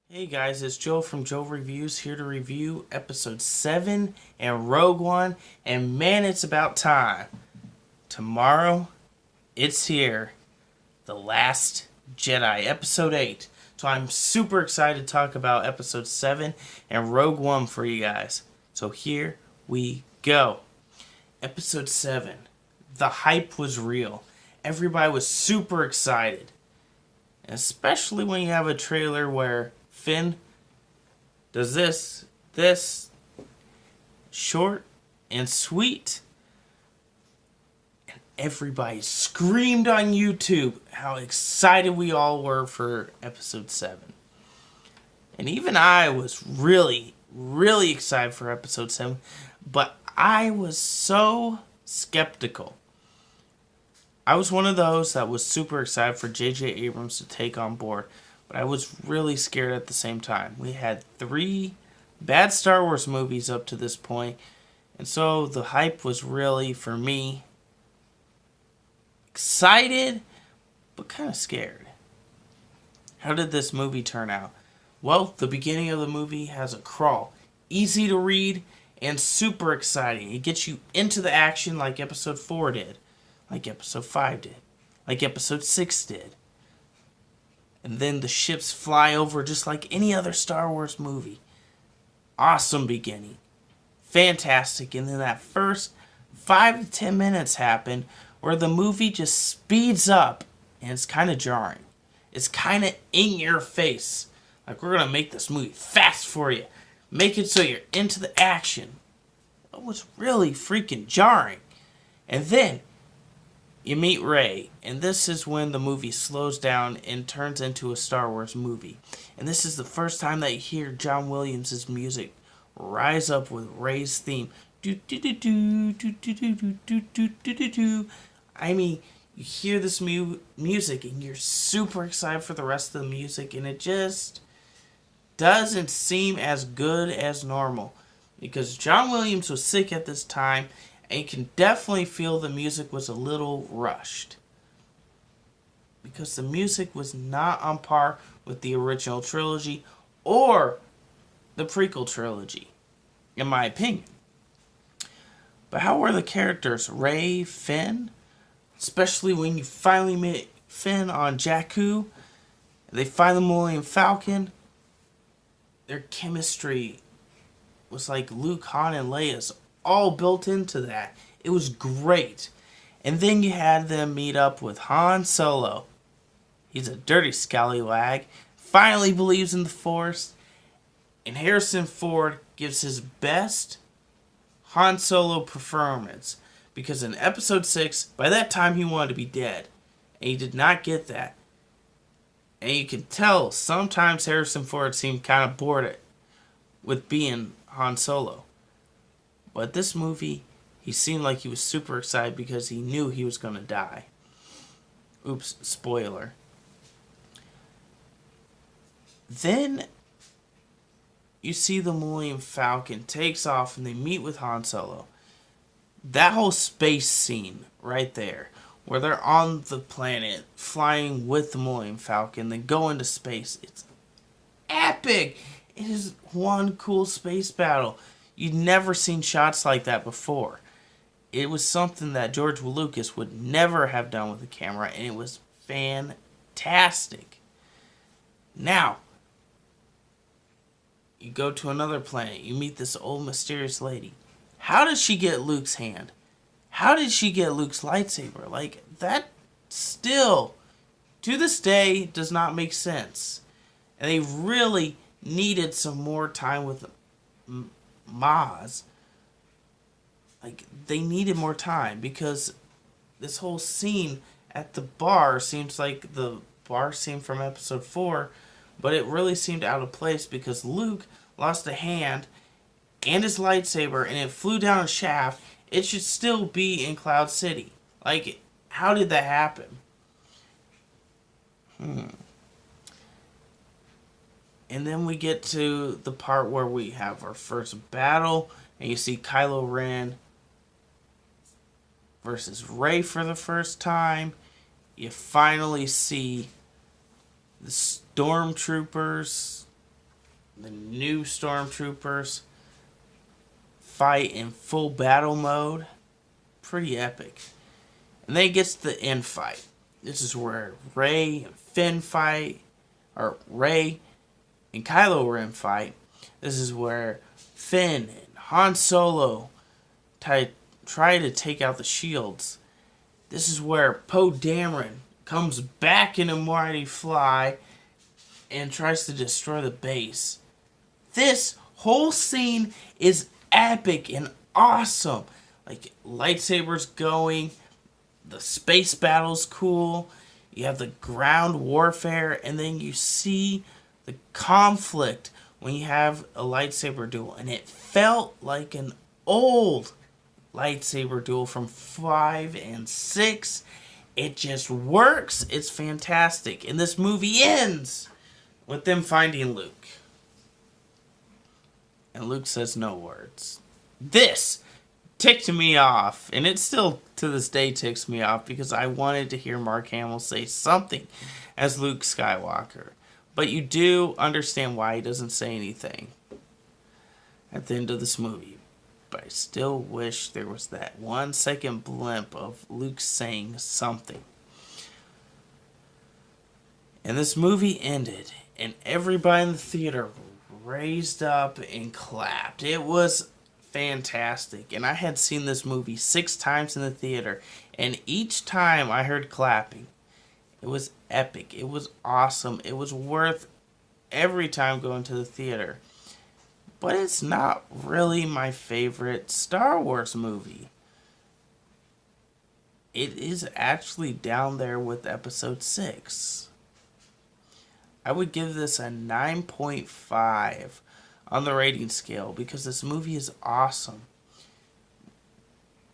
Hey guys, it's Joe from Joe Reviews here to review episode 7 and Rogue One, and man, it's about time. Tomorrow, it's here. The Last Jedi, episode 8. So I'm super excited to talk about episode 7 and Rogue One for you guys. So here we go. Episode 7. The hype was real. Everybody was super excited. Especially when you have a trailer where Finn does this, short and sweet. And everybody screamed on YouTube how excited we all were for episode 7. And even I was really excited for episode 7, but I was so skeptical. I was one of those that was super excited for J.J. Abrams to take on board, but I was really scared at the same time. We had 3 bad Star Wars movies up to this point, and so the hype was really, for me, excited, but kind of scared. How did this movie turn out? Well, the beginning of the movie has a crawl. Easy to read and super exciting. It gets you into the action like episode 4 did. Like episode 5 did. Like episode 6 did. And then the ships fly over just like any other Star Wars movie. Awesome beginning. Fantastic. And then that first 5 to 10 minutes happen where the movie just speeds up. And it's kind of jarring. It's kind of in your face. Like, we're going to make this movie fast for you. Make it so you're into the action. It was really freaking jarring. And then you meet Rey, and this is when the movie slows down and turns into a Star Wars movie. And this is the first time that you hear John Williams' music rise up with Rey's theme. I mean, you hear this music and you're super excited for the rest of the music, and it just doesn't seem as good as normal. Because John Williams was sick at this time, and you can definitely feel the music was a little rushed. Because the music was not on par with the original trilogy or the prequel trilogy, in my opinion. But how were the characters? Rey, Finn? Especially when you finally meet Finn on Jakku, they find the Millennium Falcon. Their chemistry was like Luke, Han, and Leia's, all built into that. It was great. And then you had them meet up with Han Solo. He's a dirty scallywag, finally believes in the Force, and Harrison Ford gives his best Han Solo performance, because in episode 6, by that time he wanted to be dead, and he did not get that. And you can tell sometimes Harrison Ford seemed kind of bored with being Han Solo. But this movie, he seemed like he was super excited because he knew he was going to die. Oops, spoiler. Then you see the Millennium Falcon takes off and they meet with Han Solo. That whole space scene right there, where they're on the planet flying with the Millennium Falcon, then go into space, it's epic. It is one cool space battle. You'd never seen shots like that before. It was something that George Lucas would never have done with a camera, and it was fantastic. Now, you go to another planet. You meet this old mysterious lady. How did she get Luke's hand? How did she get Luke's lightsaber? Like, that still, to this day, does not make sense. And they really needed some more time with Maz. Like, they needed more time, because this whole scene at the bar seems like the bar scene from episode 4, but it really seemed out of place because Luke lost a hand and his lightsaber, and it flew down a shaft. It should still be in Cloud City. Like, how did that happen? And then we get to the part where we have our first battle, and you see Kylo Ren versus Rey for the first time. You finally see the stormtroopers the new stormtroopers fight in full battle mode. Pretty epic. And then it gets to the end fight. This is where Rey and Finn fight, or Rey and Kylo Ren fight. This is where Finn and Han Solo try to take out the shields. This is where Poe Dameron comes back in a mighty fly and tries to destroy the base. This whole scene is epic and awesome. Like, lightsabers going, the space battle's cool, you have the ground warfare, and then you see the conflict when you have a lightsaber duel. And it felt like an old lightsaber duel from 5 and 6. It just works. It's fantastic. And this movie ends with them finding Luke. And Luke says no words. This ticked me off. And it still, to this day, ticks me off because I wanted to hear Mark Hamill say something as Luke Skywalker. But you do understand why he doesn't say anything at the end of this movie. But I still wish there was that 1 second blimp of Luke saying something. And this movie ended, and everybody in the theater raised up and clapped. It was fantastic. And I had seen this movie 6 times in the theater, and each time I heard clapping. It was epic. It was awesome. It was worth every time going to the theater. But it's not really my favorite Star Wars movie. It is actually down there with Episode 6. I would give this a 9.5 on the rating scale because this movie is awesome.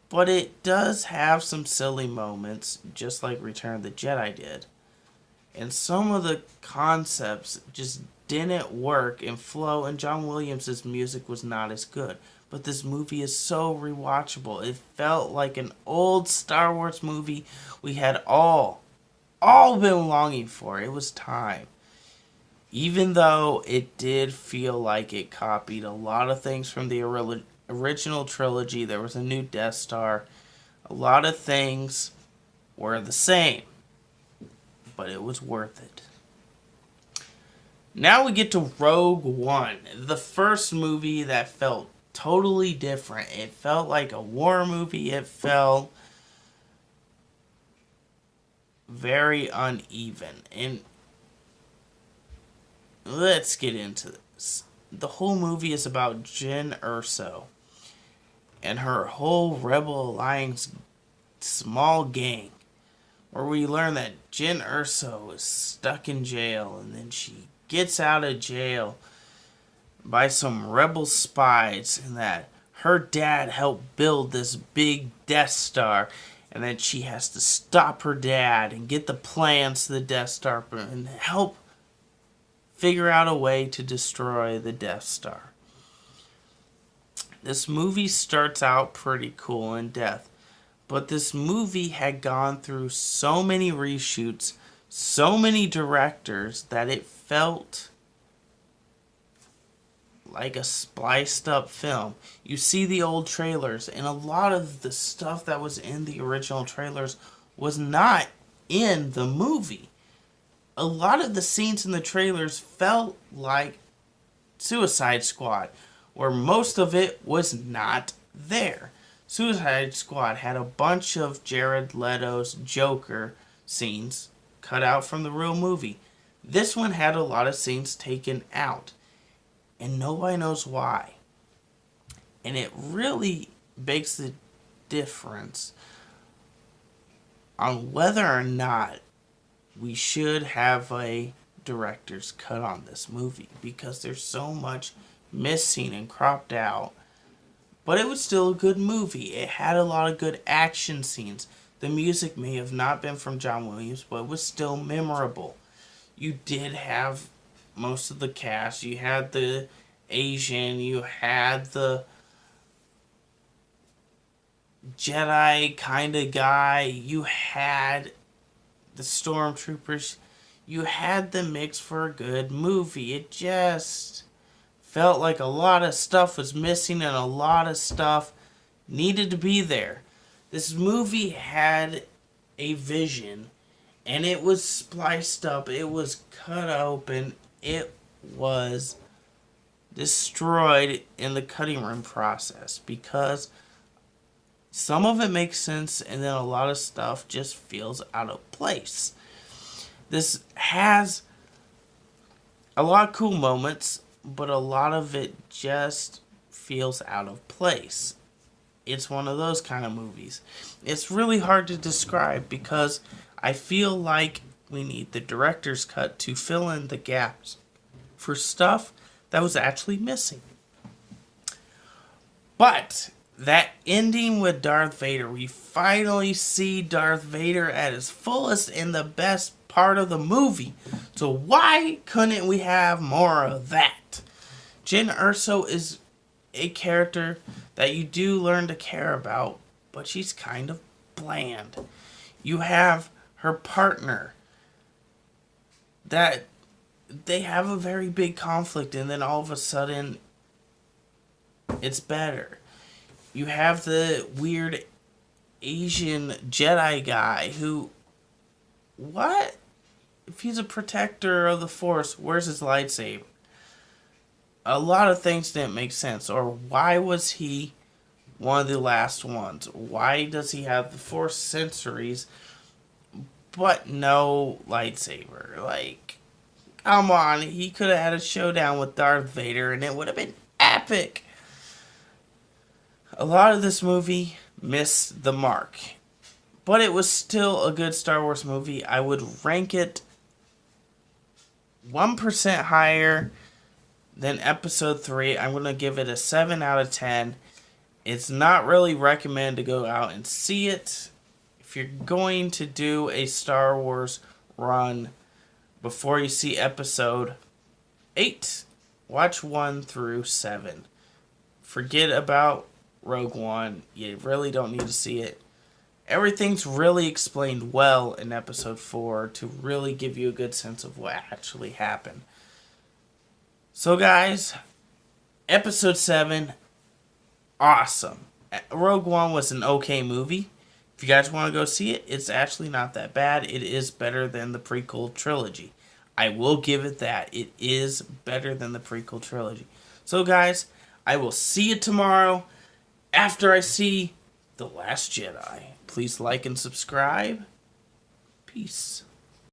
But it does have some silly moments, just like Return of the Jedi did. And some of the concepts just didn't work and flow, and John Williams' music was not as good. But this movie is so rewatchable. It felt like an old Star Wars movie we had all been longing for. It was time. Even though it did feel like it copied a lot of things from the original trilogy. There was a new Death Star. A lot of things were the same. But it was worth it. Now we get to Rogue One. The first movie that felt totally different. It felt like a war movie. It felt very uneven. And let's get into this. The whole movie is about Jyn Erso and her whole Rebel Alliance small gang, where we learn that Jyn Erso is stuck in jail, and then she gets out of jail by some rebel spies, and that her dad helped build this big Death Star, and then she has to stop her dad and get the plans to the Death Star and help figure out a way to destroy the Death Star. This movie starts out pretty cool in depth, but this movie had gone through so many reshoots, so many directors, that it felt like a spliced up film. You see the old trailers, and a lot of the stuff that was in the original trailers was not in the movie. A lot of the scenes in the trailers felt like Suicide Squad, where most of it was not there. Suicide Squad had a bunch of Jared Leto's Joker scenes cut out from the real movie. This one had a lot of scenes taken out, and nobody knows why. And it really makes the difference on whether or not we should have a director's cut on this movie, because there's so much missing and cropped out. But it was still a good movie. It had a lot of good action scenes. The music may have not been from John Williams, but it was still memorable. You did have most of the cast. You had the Asian, you had the Jedi kind of guy, you had the stormtroopers, you had the mix for a good movie. It just felt like a lot of stuff was missing and a lot of stuff needed to be there. This movie had a vision, and it was spliced up, it was cut open, it was destroyed in the cutting room process because some of it makes sense and then a lot of stuff just feels out of place. This has a lot of cool moments, but a lot of it just feels out of place. It's one of those kind of movies. It's really hard to describe because I feel like we need the director's cut to fill in the gaps for stuff that was actually missing. But that ending with Darth Vader, we finally see Darth Vader at his fullest in the best part of the movie. So why couldn't we have more of that? Jyn Erso is a character that you do learn to care about, but she's kind of bland. You have her partner that they have a very big conflict and then all of a sudden it's better. You have the weird Asian Jedi guy who, what? If he's a protector of the Force, where's his lightsaber? A lot of things didn't make sense. Or why was he one of the last ones? Why does he have the Force sensories but no lightsaber? Like, come on, he could have had a showdown with Darth Vader and it would have been epic. A lot of this movie missed the mark, but it was still a good Star Wars movie. I would rank it 1% higher than Episode 3. I'm going to give it a 7 out of 10. It's not really recommended to go out and see it. If you're going to do a Star Wars run before you see Episode 8, watch 1 through 7. Forget about Rogue One. You really don't need to see it. Everything's really explained well in Episode 4 to really give you a good sense of what actually happened. So guys, Episode 7, awesome. Rogue One was an okay movie. If you guys want to go see it, it's actually not that bad. It is better than the prequel trilogy. I will give it that. It is better than the prequel trilogy. So guys, I will see you tomorrow after I see The Last Jedi. Please like and subscribe. Peace.